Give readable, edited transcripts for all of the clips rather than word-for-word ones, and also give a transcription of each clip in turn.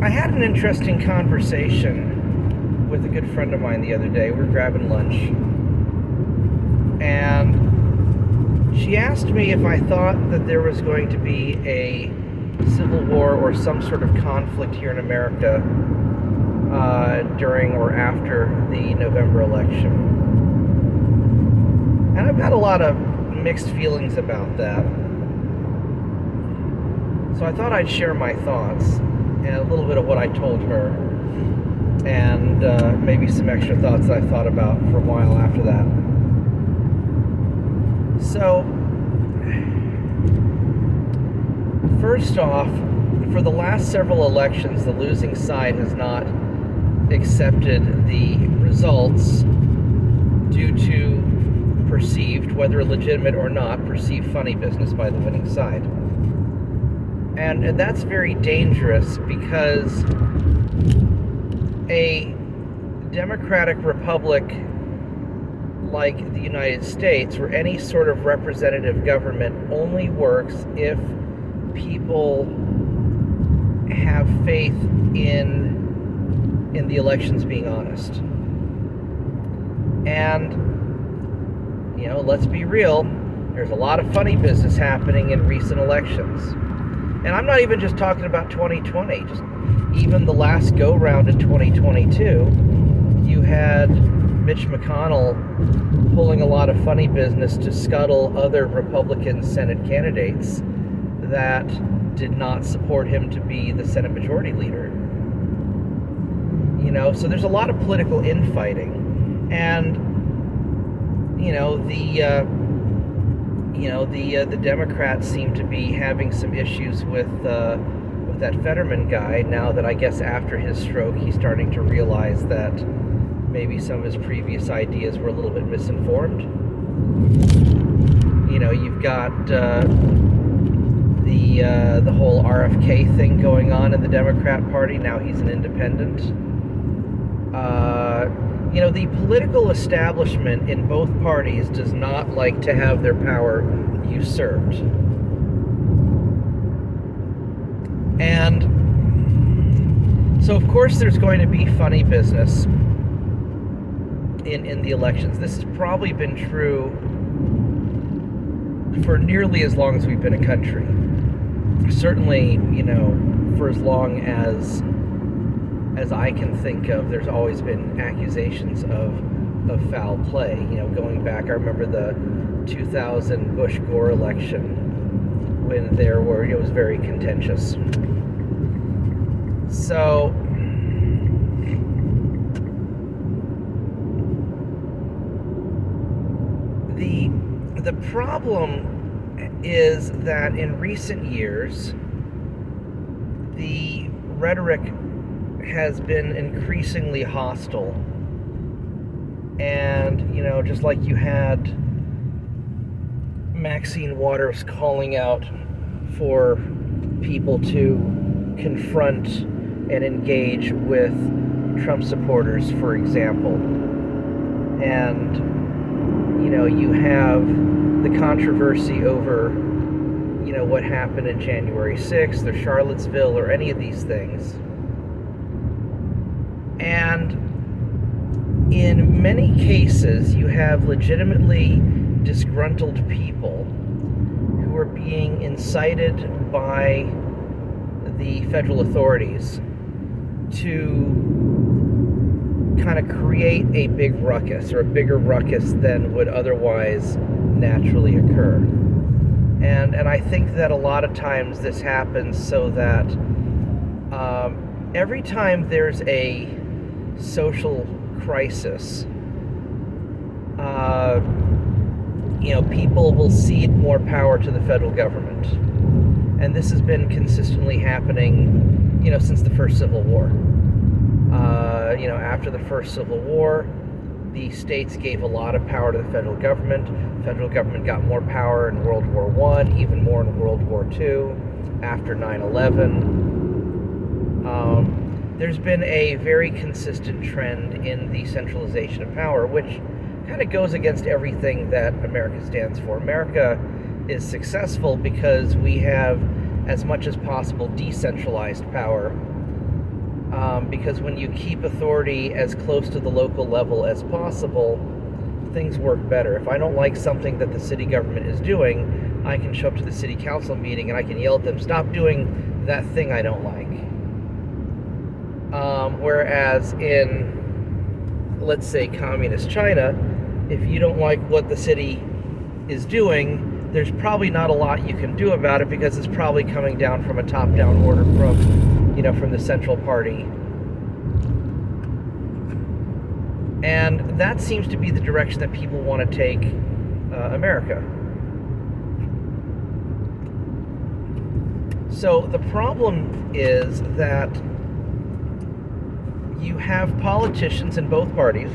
I had an interesting conversation with a good friend of mine the other day. We were grabbing lunch, and she asked me if I thought that there was going to be a civil war or some sort of conflict here in America during or after the November election. And I've had a lot of mixed feelings about that. So I thought I'd share my thoughts and a little bit of what I told her, and maybe some extra thoughts that I thought about for a while after that. So, first off, for the last several elections, the losing side has not accepted the results due to perceived, whether legitimate or not, perceived funny business by the winning side. And that's very dangerous because a democratic republic like the United States, where any sort of representative government only works if people have faith in the elections being honest. And, let's be real, there's a lot of funny business happening in recent elections. And I'm not even just talking about 2020, just even the last go-round in 2022, you had Mitch McConnell pulling a lot of funny business to scuttle other Republican Senate candidates that did not support him to be the Senate Majority Leader. So there's a lot of political infighting, and the Democrats seem to be having some issues with that Fetterman guy, now that I guess after his stroke he's starting to realize that maybe some of his previous ideas were a little bit misinformed. You've got the whole RFK thing going on in the Democrat Party. Now he's an independent. The political establishment in both parties does not like to have their power usurped. And so, of course, there's going to be funny business in the elections. This has probably been true for nearly as long as we've been a country. Certainly, for as long as I can think of, there's always been accusations of foul play. Going back, I remember the 2000 Bush-Gore election when it was very contentious. So, the problem is that in recent years, the rhetoric has been increasingly hostile. And, just like you had Maxine Waters calling out for people to confront and engage with Trump supporters, for example. And, you have the controversy over, what happened in January 6th or Charlottesville or any of these things. And in many cases, you have legitimately disgruntled people who are being incited by the federal authorities to kind of create a big ruckus, or a bigger ruckus than would otherwise naturally occur. And I think that a lot of times this happens so that every time there's a social crisis, people will cede more power to the federal government. And this has been consistently happening, since the first Civil War. After the first Civil War, the states gave a lot of power to the federal government. The federal government got more power in World War I, even more in World War II, after 9/11. There's been a very consistent trend in the centralization of power, which kind of goes against everything that America stands for. America is successful because we have, as much as possible, decentralized power because when you keep authority as close to the local level as possible, things work better. If I don't like something that the city government is doing, I can show up to the city council meeting and I can yell at them, stop doing that thing I don't like. Whereas in, let's say, communist China, if you don't like what the city is doing, there's probably not a lot you can do about it because it's probably coming down from a top-down order from the central party. And that seems to be the direction that people want to take America. So the problem is that you have politicians in both parties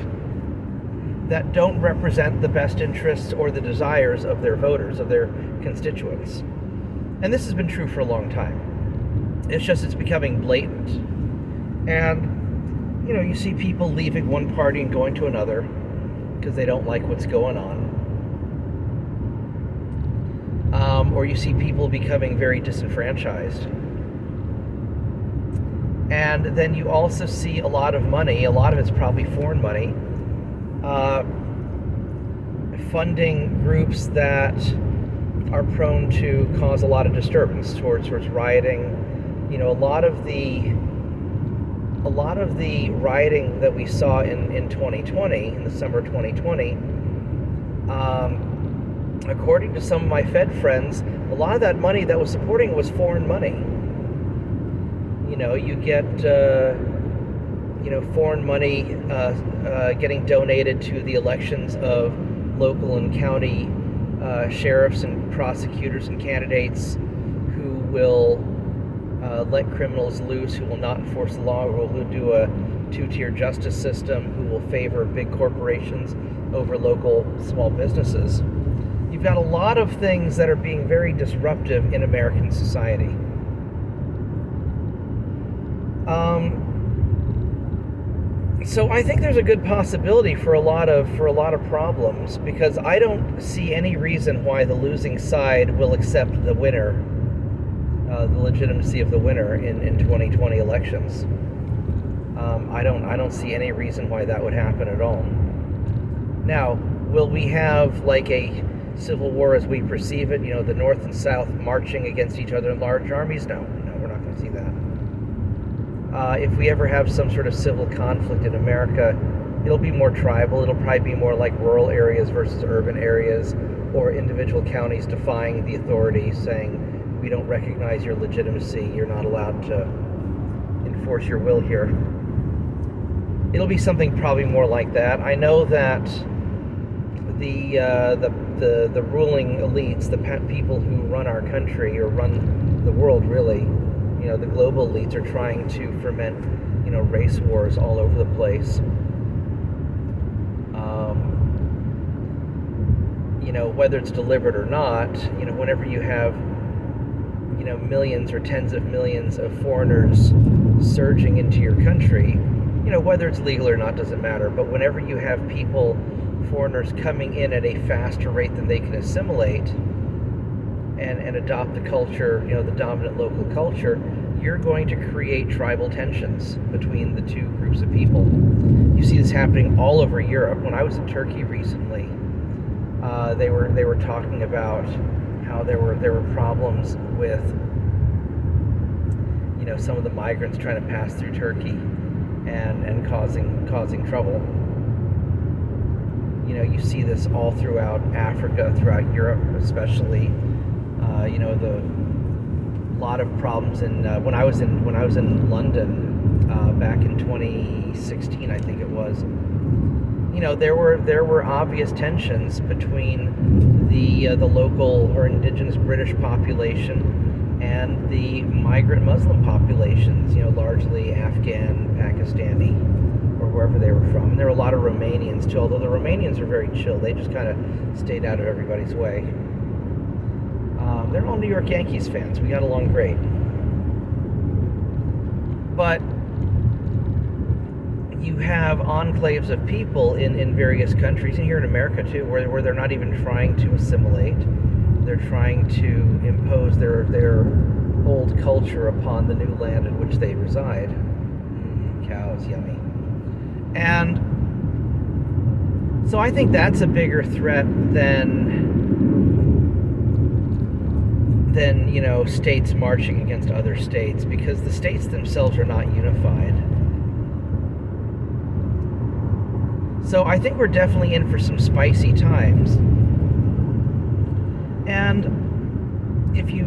that don't represent the best interests or the desires of their voters, of their constituents. And this has been true for a long time. It's becoming blatant. And, you see people leaving one party and going to another because they don't like what's going on. Or you see people becoming very disenfranchised. And then you also see a lot of money, a lot of it's probably foreign money, funding groups that are prone to cause a lot of disturbance towards rioting. A lot of the rioting that we saw in 2020, in the summer of 2020, according to some of my Fed friends, a lot of that money that was supporting was foreign money. You get foreign money getting donated to the elections of local and county sheriffs and prosecutors and candidates who will let criminals loose, who will not enforce the law, or who will do a two-tier justice system, who will favor big corporations over local small businesses. You've got a lot of things that are being very disruptive in American society. So I think there's a good possibility for a lot of problems, because I don't see any reason why the losing side will accept the winner, the legitimacy of the winner in 2020 elections. I don't see any reason why that would happen at all. Now, will we have like a civil war as we perceive it? The North and South marching against each other in large armies? No, we're not going to see that. If we ever have some sort of civil conflict in America, it'll be more tribal. It'll probably be more like rural areas versus urban areas, or individual counties defying the authority, saying, we don't recognize your legitimacy, you're not allowed to enforce your will here. It'll be something probably more like that. I know that the ruling elites, the people who run our country, or run the world really, the global elites are trying to foment, race wars all over the place. Whether it's deliberate or not, whenever you have, millions or tens of millions of foreigners surging into your country, whether it's legal or not doesn't matter, but whenever you have foreigners coming in at a faster rate than they can assimilate and adopt the culture, the dominant local culture, you're going to create tribal tensions between the two groups of people. You see this happening all over Europe. When I was in Turkey recently, they were talking about how there were problems with some of the migrants trying to pass through Turkey and causing trouble. You see this all throughout Africa, throughout Europe, especially. The lot of problems when I was in London back in 2016, I think it was. There were obvious tensions between the local or indigenous British population and the migrant Muslim populations, largely Afghan, Pakistani, or wherever they were from. And there were a lot of Romanians too, although the Romanians are very chill. They just kind of stayed out of everybody's way. They're all New York Yankees fans. We got along great. But you have enclaves of people in various countries, and here in America too, where they're not even trying to assimilate. They're trying to impose their old culture upon the new land in which they reside. Cows, yummy. And so I think that's a bigger threat than states marching against other states, because the states themselves are not unified. So I think we're definitely in for some spicy times. And if you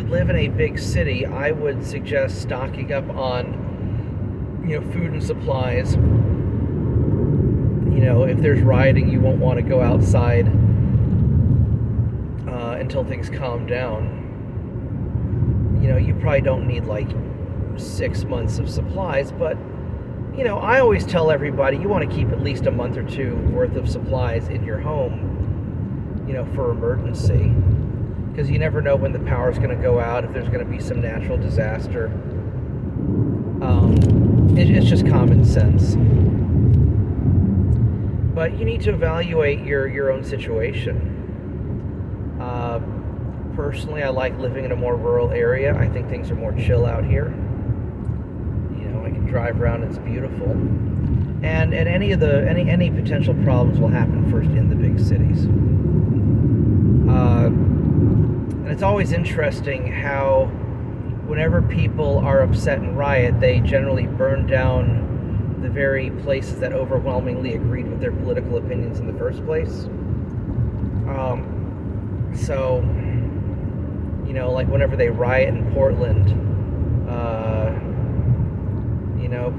live in a big city, I would suggest stocking up on food and supplies. If there's rioting, you won't want to go outside until things calm down. You probably don't need like 6 months of supplies, but I always tell everybody you want to keep at least a month or two worth of supplies in your home, for emergency, because you never know when the power's going to go out, if there's going to be some natural disaster. It's just common sense. But you need to evaluate your own situation. Personally, I like living in a more rural area. I think things are more chill out here. I can drive around, it's beautiful. And any potential problems will happen first in the big cities. And it's always interesting how whenever people are upset and riot, they generally burn down the very places that overwhelmingly agreed with their political opinions in the first place. So, like whenever they riot in Portland,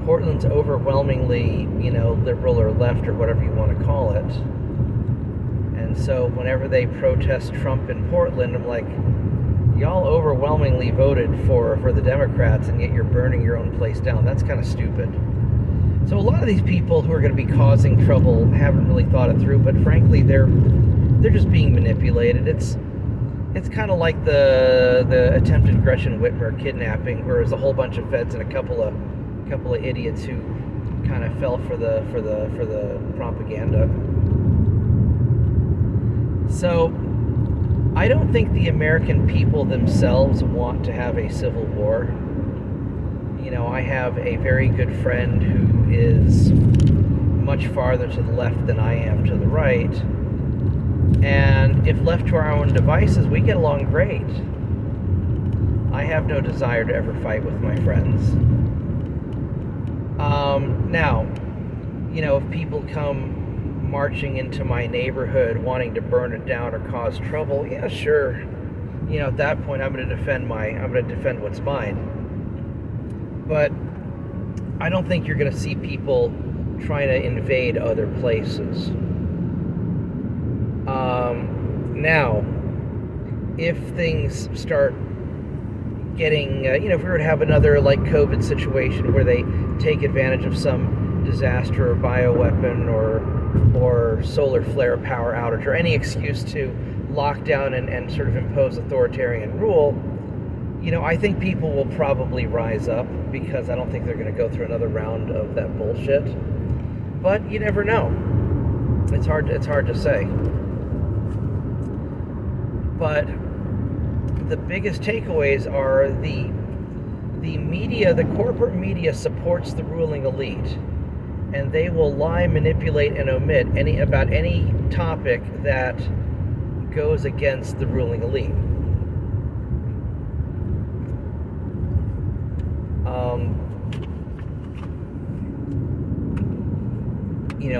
Portland's overwhelmingly, liberal or left or whatever you want to call it. And so whenever they protest Trump in Portland, I'm like, y'all overwhelmingly voted for the Democrats, and yet you're burning your own place down. That's kind of stupid. So a lot of these people who are going to be causing trouble haven't really thought it through, but frankly, they're just being manipulated. It's kind of like the attempted Gretchen Whitmer kidnapping, where there's a whole bunch of feds and a couple of idiots who kind of fell for the propaganda. So I don't think the American people themselves want to have a civil war. I have a very good friend who is much farther to the left than I am to the right. And if left to our own devices, we get along great. I have no desire to ever fight with my friends. Now, if people come marching into my neighborhood wanting to burn it down or cause trouble, yeah, sure. At that point, I'm going to defend what's mine. But I don't think you're going to see people trying to invade other places. Now, if things start getting, if we were to have another like COVID situation where they take advantage of some disaster or bioweapon or solar flare power outage or any excuse to lock down and sort of impose authoritarian rule, I think people will probably rise up, because I don't think they're going to go through another round of that bullshit. But you never know. It's hard to say. But the biggest takeaways are the media, the corporate media supports the ruling elite, and they will lie, manipulate, and omit about any topic that goes against the ruling elite.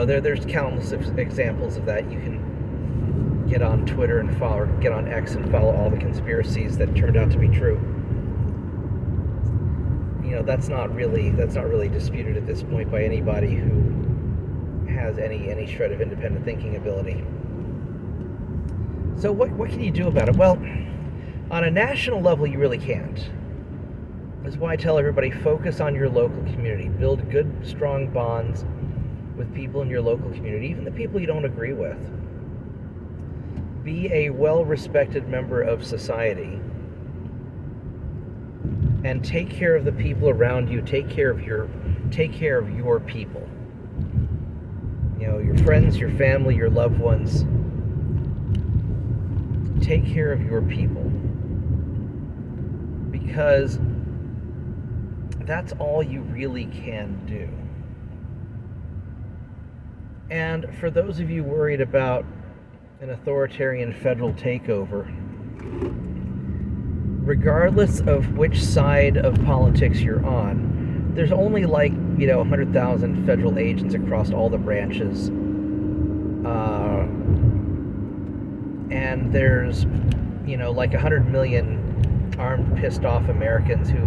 There's countless examples of that. You can get on Twitter and follow, or get on X and follow all the conspiracies that turned out to be true. That's not really disputed at this point by anybody who has any shred of independent thinking ability. So what can you do about it? Well, on a national level, you really can't. That's why I tell everybody, focus on your local community. Build good, strong bonds with people in your local community, even the people you don't agree with. Be a well-respected member of society. And take care of the people around you. Take care of your people. Your friends, your family, your loved ones. Take care of your people. Because that's all you really can do. And for those of you worried about an authoritarian federal takeover, regardless of which side of politics you're on, there's only 100,000 federal agents across all the branches. And there's, 100 million armed, pissed off Americans who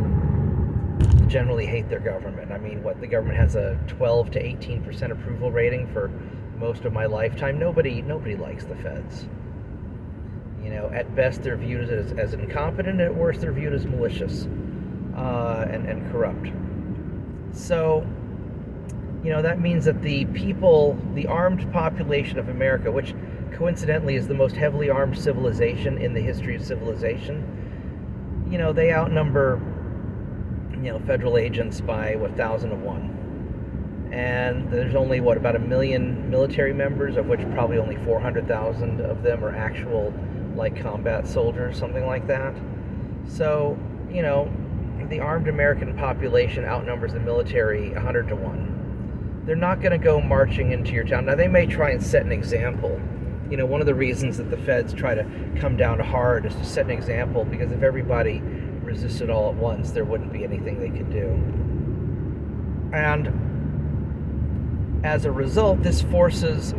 generally hate their government. I mean, the government has a 12 to 18% approval rating for most of my lifetime. Nobody likes the feds. At best they're viewed as incompetent, at worst they're viewed as malicious and corrupt. So, that means that the armed population of America, which coincidentally is the most heavily armed civilization in the history of civilization, they outnumber federal agents by 1,000 to 1. And there's only about 1 million military members, of which probably only 400,000 of them are actual combat soldiers, something like that. So, the armed American population outnumbers the military 100 to 1. They're not going to go marching into your town. Now, they may try and set an example. One of the reasons that the feds try to come down hard is to set an example, because if everybody resisted all at once, there wouldn't be anything they could do. And as a result, this forces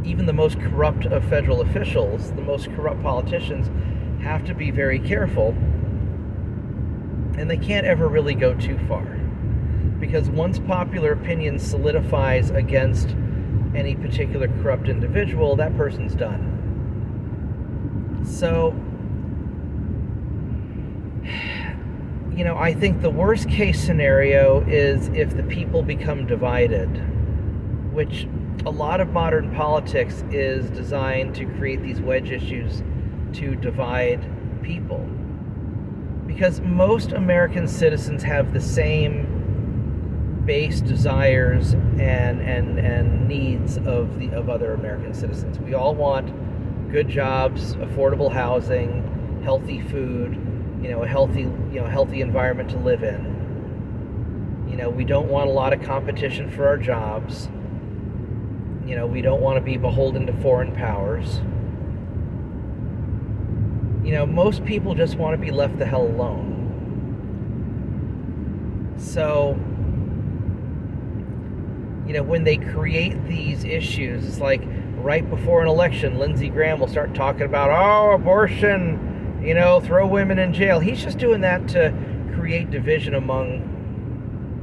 even the most corrupt of federal officials, the most corrupt politicians, have to be very careful, and they can't ever really go too far, because once popular opinion solidifies against any particular corrupt individual, that person's done. So, I think the worst case scenario is if the people become divided, which a lot of modern politics is designed to create these wedge issues to divide people. Because most American citizens have the same base desires and needs of other American citizens. We all want good jobs, affordable housing, healthy food, a healthy environment to live in. We don't want a lot of competition for our jobs. We don't want to be beholden to foreign powers. Most people just want to be left the hell alone. So, when they create these issues, it's like right before an election, Lindsey Graham will start talking about, abortion, throw women in jail. He's just doing that to create division among,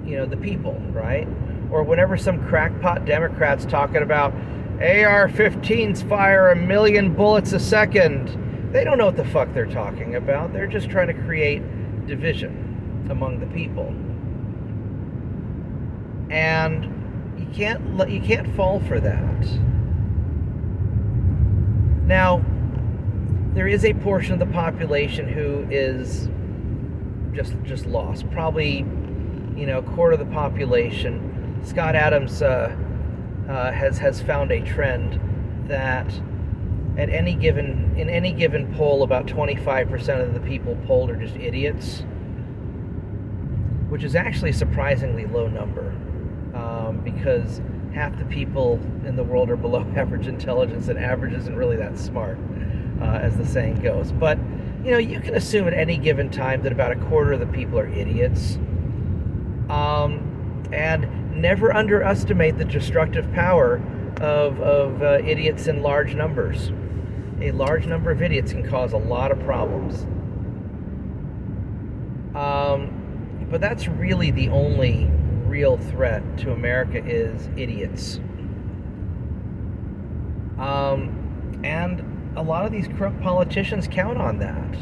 the people, right? Or whenever some crackpot Democrat's talking about AR-15s fire 1 million bullets a second, they don't know what the fuck they're talking about. They're just trying to create division among the people. And you can't fall for that. Now, there is a portion of the population who is just lost. Probably, a quarter of the population. Scott Adams has found a trend that in any given poll, about 25% of the people polled are just idiots, which is actually a surprisingly low number, because half the people in the world are below average intelligence, and average isn't really that smart, as the saying goes. But you can assume at any given time that about a quarter of the people are idiots, and never underestimate the destructive power of idiots in large numbers. A large number of idiots can cause a lot of problems. But that's really the only real threat to America is idiots. And a lot of these corrupt politicians count on that.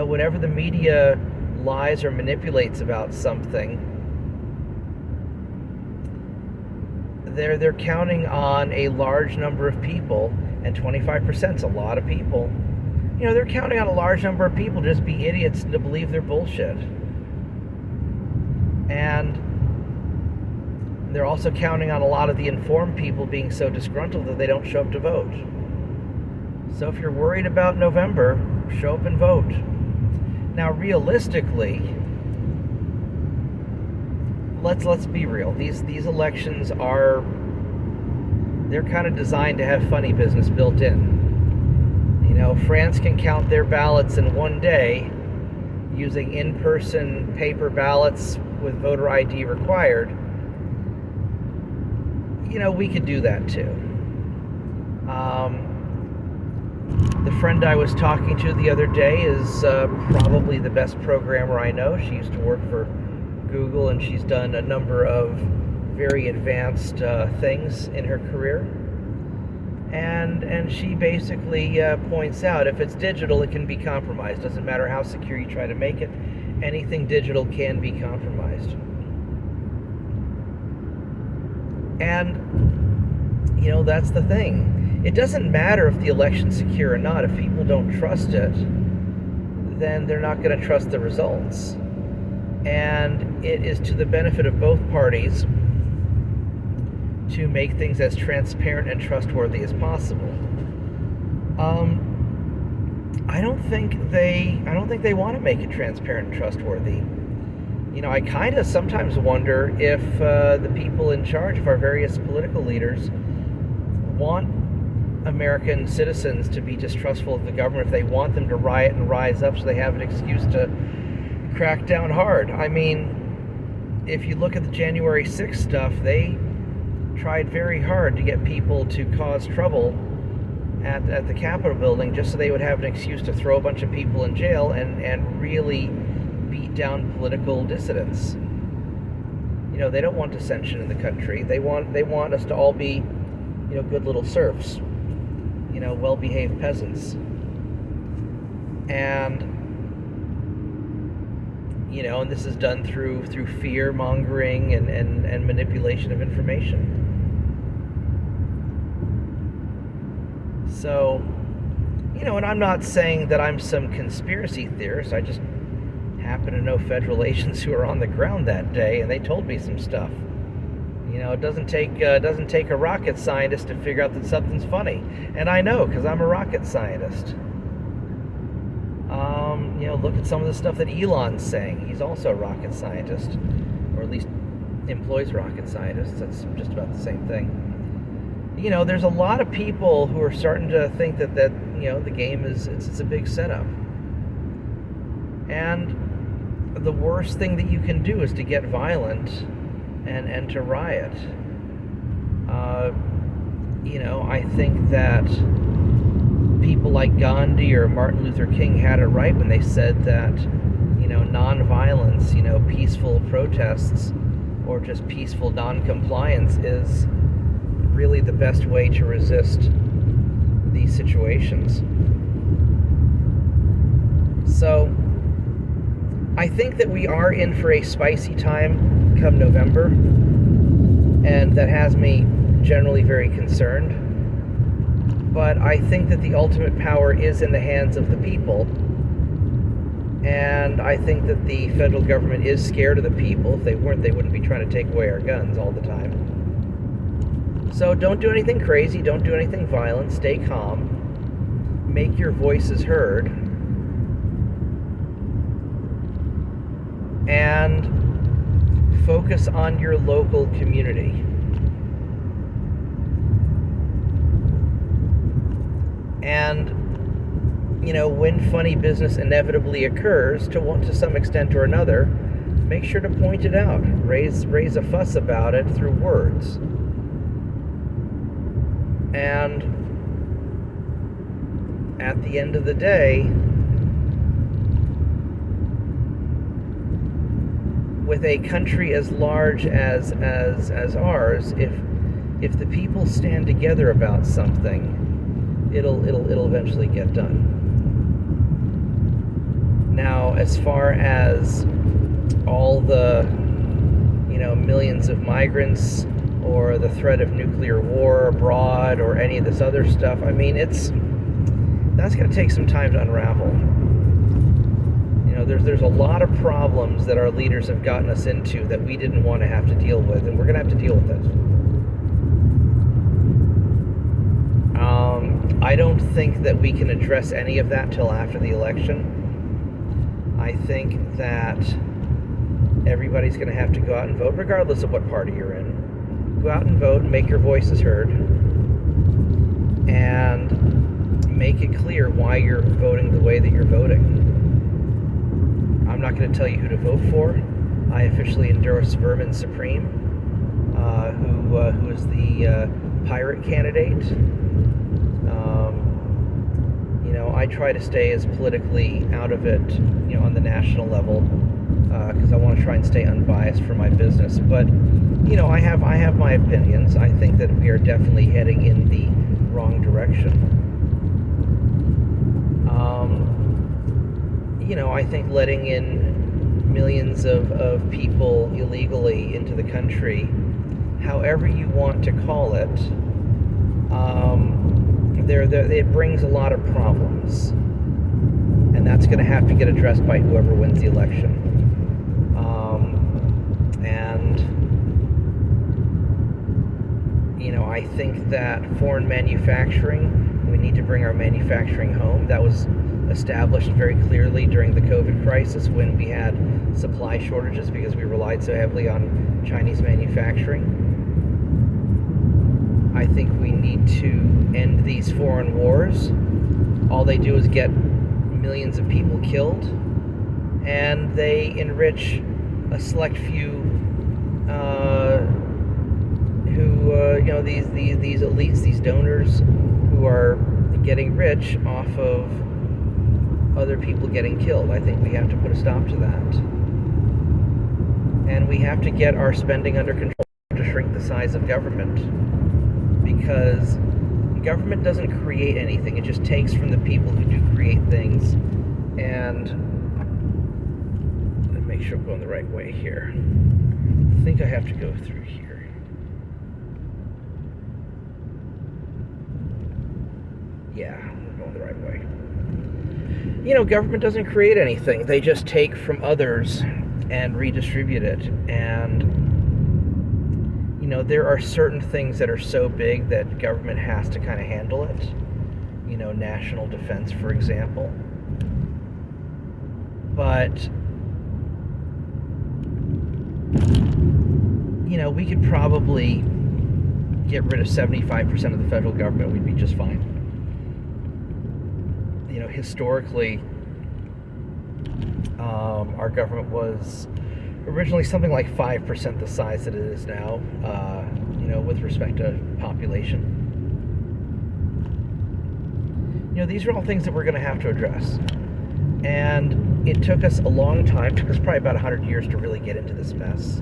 Whenever the media lies or manipulates about something, they're counting on a large number of people, and 25% is a lot of people. They're counting on a large number of people to just be idiots and to believe their bullshit. And they're also counting on a lot of the informed people being so disgruntled that they don't show up to vote. So if you're worried about November, show up and vote. Now, realistically, let's be real. These elections they're kind of designed to have funny business built in. France can count their ballots in one day using in-person paper ballots with voter ID required. We could do that too. The friend I was talking to the other day is probably the best programmer I know. She used to work for Google, and she's done a number of very advanced things in her career. And she basically points out, if it's digital, it can be compromised. Doesn't matter how secure you try to make it. Anything digital can be compromised. And, that's the thing. It doesn't matter if the election's secure or not. If people don't trust it, then they're not going to trust the results. And it is to the benefit of both parties to make things as transparent and trustworthy as possible. I don't think they want to make it transparent and trustworthy. I kind of sometimes wonder if the people in charge of our various political leaders want American citizens to be distrustful of the government, if they want them to riot and rise up so they have an excuse to crack down hard. I mean, if you look at the January 6th stuff, they tried very hard to get people to cause trouble at the Capitol building just so they would have an excuse to throw a bunch of people in jail and really beat down political dissidents. They don't want dissension in the country. They want us to all be, good little serfs, well-behaved peasants. And and this is done through fear mongering and manipulation of information. So, and I'm not saying that I'm some conspiracy theorist. I just happen to know federal agents who are on the ground that day, and they told me some stuff. It doesn't take a rocket scientist to figure out that something's funny, and I know because I'm a rocket scientist. Look at some of the stuff that Elon's saying. He's also a rocket scientist, or at least employs rocket scientists. That's just about the same thing. There's a lot of people who are starting to think that the game it's a big setup. And the worst thing that you can do is to get violent and to riot. I think that people like Gandhi or Martin Luther King had it right when they said that, non-violence, peaceful protests or just peaceful non-compliance is really the best way to resist these situations. So, I think that we are in for a spicy time come November, and that has me generally very concerned. But I think that the ultimate power is in the hands of the people, and I think that the federal government is scared of the people. If they weren't, they wouldn't be trying to take away our guns all the time. So don't do anything crazy, don't do anything violent, stay calm, make your voices heard, and focus on your local community. And, when funny business inevitably occurs, to some extent or another, make sure to point it out. Raise a fuss about it through words. And at the end of the day, with a country as large as ours, if the people stand together about something, it'll eventually get done. Now, as far as all the millions of migrants or the threat of nuclear war abroad or any of this other stuff, I mean, that's going to take some time to unravel. There's a lot of problems that our leaders have gotten us into that we didn't want to have to deal with, and we're going to have to deal with it. I don't think that we can address any of that till after the election. I think that everybody's going to have to go out and vote, regardless of what party you're in. Go out and vote and make your voices heard, and make it clear why you're voting the way that you're voting. I'm not going to tell you who to vote for. I officially endorse Vermin Supreme, who is the pirate candidate. I try to stay as politically out of it, on the national level, because I want to try and stay unbiased for my business. But, I have my opinions. I think that we are definitely heading in the wrong direction. I think letting in millions of people illegally into the country, however you want to call it, it brings a lot of problems, and that's going to have to get addressed by whoever wins the election. I think that foreign manufacturing, we need to bring our manufacturing home. That was established very clearly during the COVID crisis, when we had supply shortages because we relied so heavily on Chinese manufacturing. I think we need to end these foreign wars. All they do is get millions of people killed, and they enrich a select few these elites, these donors, who are getting rich off of other people getting killed. I think we have to put a stop to that. And we have to get our spending under control, to shrink the size of government. Because government doesn't create anything. It just takes from the people who do create things. And let me make sure I'm going the right way here. I think I have to go through here. Yeah, I'm going the right way. Government doesn't create anything. They just take from others and redistribute it. And there are certain things that are so big that government has to kind of handle it. National defense, for example. But, we could probably get rid of 75% of the federal government. We'd be just fine. Historically, our government was originally something like 5% the size that it is now, with respect to population. These are all things that we're going to have to address. And it took us a long time. It took us probably about 100 years to really get into this mess.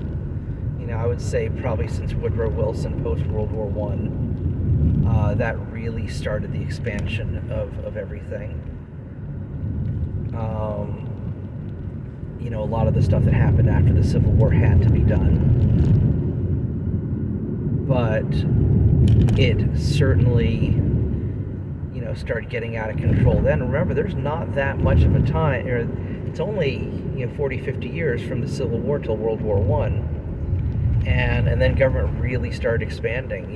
I would say probably since Woodrow Wilson, post-World War I, that really started the expansion of everything. A lot of the stuff that happened after the Civil War had to be done. But it certainly, started getting out of control then. Remember, there's not that much of a time. It's only, 40, 50 years from the Civil War till World War I. And then government really started expanding,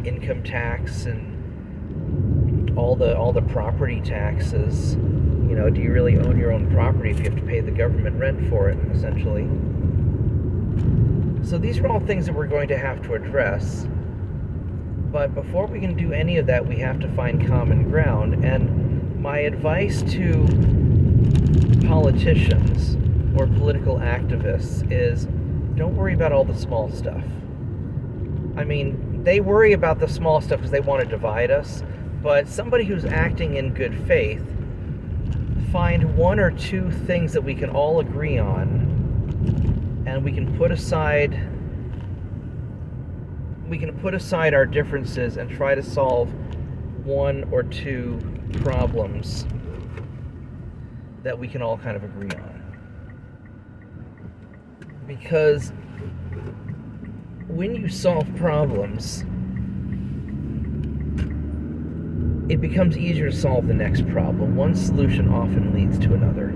income tax and all the property taxes. Do you really own your own property if you have to pay the government rent for it, essentially? So these are all things that we're going to have to address. But before we can do any of that, we have to find common ground. And my advice to politicians or political activists is, don't worry about all the small stuff. I mean, they worry about the small stuff because they want to divide us. But somebody who's acting in good faith, find one or two things that we can all agree on, and we can put aside our differences and try to solve one or two problems that we can all kind of agree on. Because when you solve problems, it becomes easier to solve the next problem. One solution often leads to another.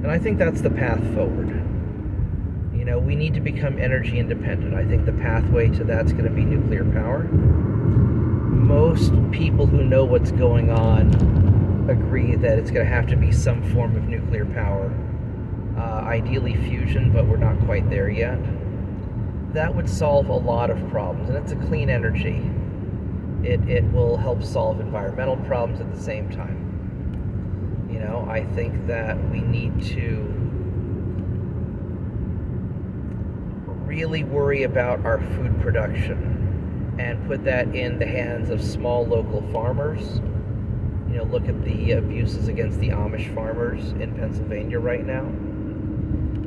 And I think that's the path forward. We need to become energy independent. I think the pathway to that's going to be nuclear power. Most people who know what's going on agree that it's going to have to be some form of nuclear power ideally fusion, but we're not quite there yet. That would solve a lot of problems, and it's a clean energy. It will help solve environmental problems at the same time. You know, I think that we need to really worry about our food production and put that in the hands of small local farmers. You know, look at the abuses against the Amish farmers in Pennsylvania right now.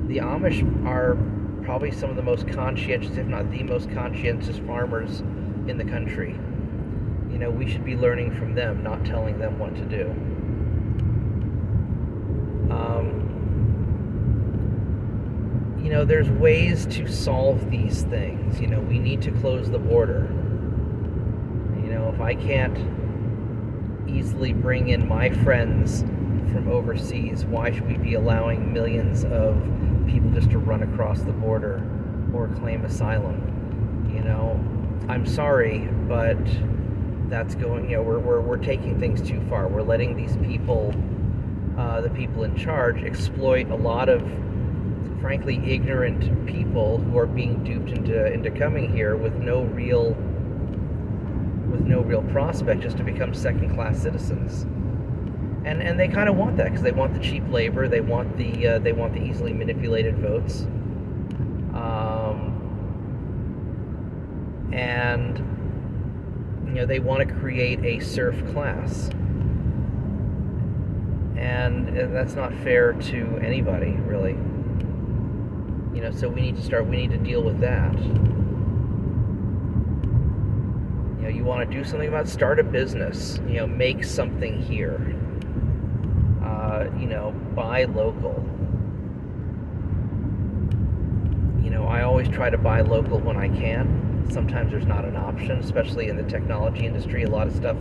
The Amish are probably some of the most conscientious, if not the most conscientious farmers in the country. You know, we should be learning from them, not telling them what to do. You know, there's ways to solve these things. You know, we need to close the border. You know, if I can't easily bring in my friends from overseas, why should we be allowing millions of people just to run across the border or claim asylum? You know, I'm sorry, but that's going, you know, we're taking things too far. We're letting these people, the people in charge, exploit a lot of frankly ignorant people who are being duped into coming here with no real prospect, just to become second-class citizens. And they kind of want that because they want the cheap labor, they want the easily manipulated votes, and you know, they want to create a serf class, and that's not fair to anybody, really. You know, so we need to deal with that. You know, you want to do something about it, start a business, you know, make something here. You know, buy local. You know, I always try to buy local when I can. Sometimes there's not an option, especially in the technology industry. A lot of stuff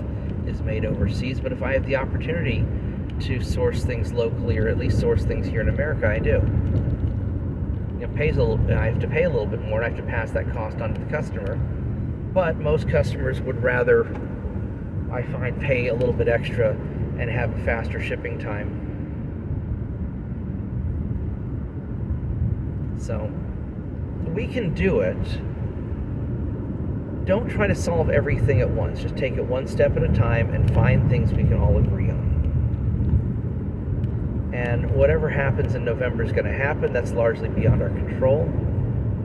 is made overseas, but if I have the opportunity to source things locally, or at least source things here in America, I do. You know, I have to pay a little bit more, and I have to pass that cost on to the customer. But most customers would rather, I find, pay a little bit extra and have a faster shipping time. So, we can do it. Don't try to solve everything at once. Just take it one step at a time and find things we can all agree on. And whatever happens in November is going to happen. That's largely beyond our control.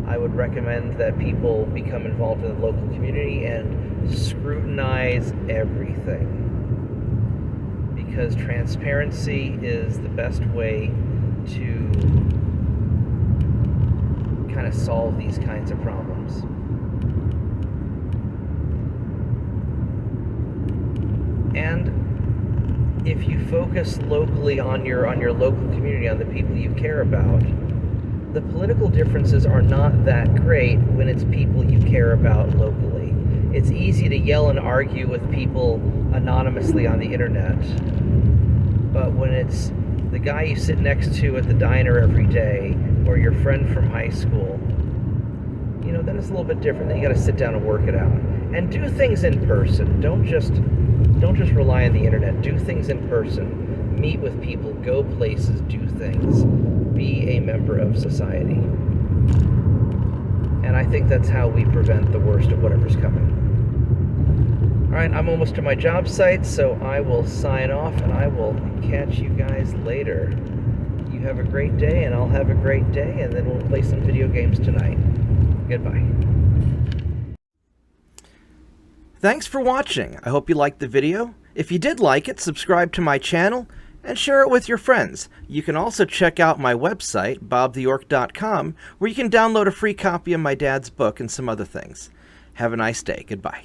I would recommend that people become involved in the local community and scrutinize everything, because transparency is the best way to kind of solve these kinds of problems. And if you focus locally on your local community, on the people you care about, the political differences are not that great when it's people you care about locally. It's easy to yell and argue with people anonymously on the internet, but when it's the guy you sit next to at the diner every day, or your friend from high school, you know, then it's a little bit different. Then you got to sit down and work it out, and do things in person. Don't just rely on the internet. Do things in person. Meet with people. Go places. Do things. Be a member of society. And I think that's how we prevent the worst of whatever's coming. All right, I'm almost to my job site, so I will sign off, and I will catch you guys later. You have a great day, and I'll have a great day, and then we'll play some video games tonight. Goodbye. Thanks for watching. I hope you liked the video. If you did like it, subscribe to my channel and share it with your friends. You can also check out my website, Bobtheorc.com, where you can download a free copy of my dad's book and some other things. Have a nice day. Goodbye.